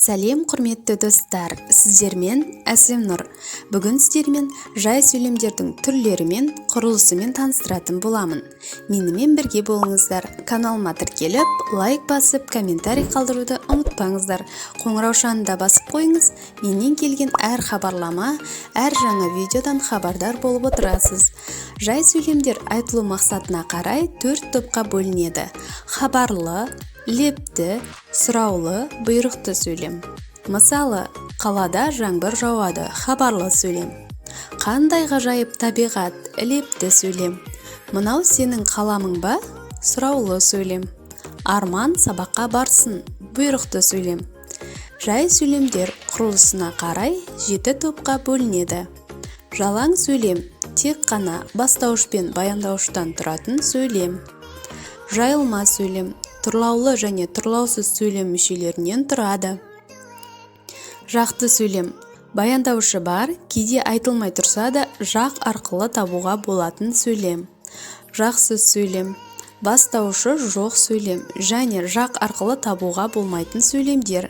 Сәлем құрметті достар, сіздермен Әсем Нұр. Бүгін сіздермен жай сөйлемдердің түрлерімен, құрылысымен таныстыратын боламын. Менімен бірге болыңыздар. Каналыма тіркеліп, лайк басып, комментарий қалдыруды ұмытпаңыздар. Қоңырау шанында басып қойыңыз. Менен келген әр хабарлама, әр жаңа видеодан хабардар болып отырасыз. Жай сөйлемдер айтылу мақсатына қарай 4 топқа бөлінеді. Хабарлы, лепті, сұраулы, бұйрықты сөйлем. Мысалы, қалада жаңбыр жауады, хабарлы сөйлем. Қандай ғажайып табиғат, лепті сөйлем. Мынау сенің қаламың ба? Сұраулы сөйлем. Арман сабаққа барсын, бұйрықты сөйлем. Жай сөйлемдер құрылысына қарай 7 топқа бөлінеді. Жалаң сөйлем тек қана бастауыш пен баяндауыштан тұратын сөйлем. Жайылма сөйлем тұрлаулы және тұрлаусыз сөйлем мүшелерінен тұрады. Жақты сөйлем баяндаушы бар, кейде айтылмай тұрса да жақ арқылы табуға болатын сөйлем. Жақсы сөйлем бастаушы жоқ сөйлем және жақ арқылы табуға болмайтын сөйлемдер.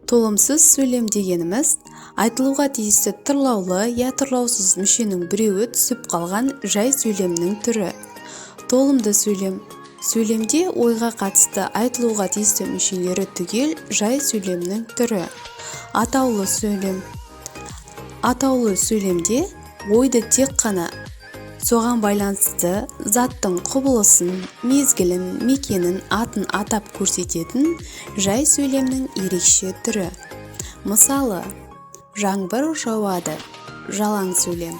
Толымсыз сөйлем дегеніміз айтылуға тиісті тұрлаулы я тұрлаусыз мүшенің біреуі түсіп қалған жай сөйлемнің түрі. Толымды сөйлем сөйлемде ойға қатысты айтылуға тиісті мүшелері түгел жай сөйлемнің түрі. Атаулы сөйлем атаулы сөйлемде ойды тек қана соған байланысты заттың құбылысын, мезгілін, мекенін, атын атап көрсететін жай сөйлемнің ерекше түрі. Мысалы, жаңбыр жауады, жалаң сөйлем.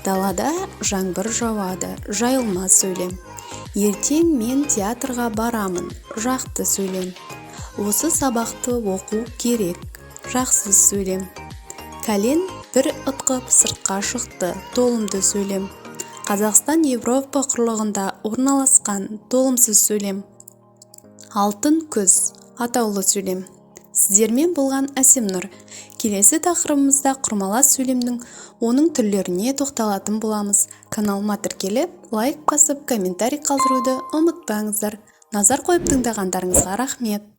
Далада жаңбыр жауады, жайылма сөйлем. Ертең мен театрға барамын, жақты сөйлем. Осы сабақты оқу керек, жақсы сөйлем. Кәлен бір ытқып сыртқа шықты, толымды сөйлем. Қазақстан Европа құрлығында орналасқан, толымсыз сөйлем. Алтын күз, атаулы сөйлем. Сіздермен болған Әсем Нұр. Келесі тақырыбымызда құрмалас сөйлемнің оның түрлеріне тоқталатын боламыз. Каналыма тіркеліп, лайк басып, комментарий қалдыруды ұмытпаңыздар. Назар қойып тыңдағандарыңызға рахмет.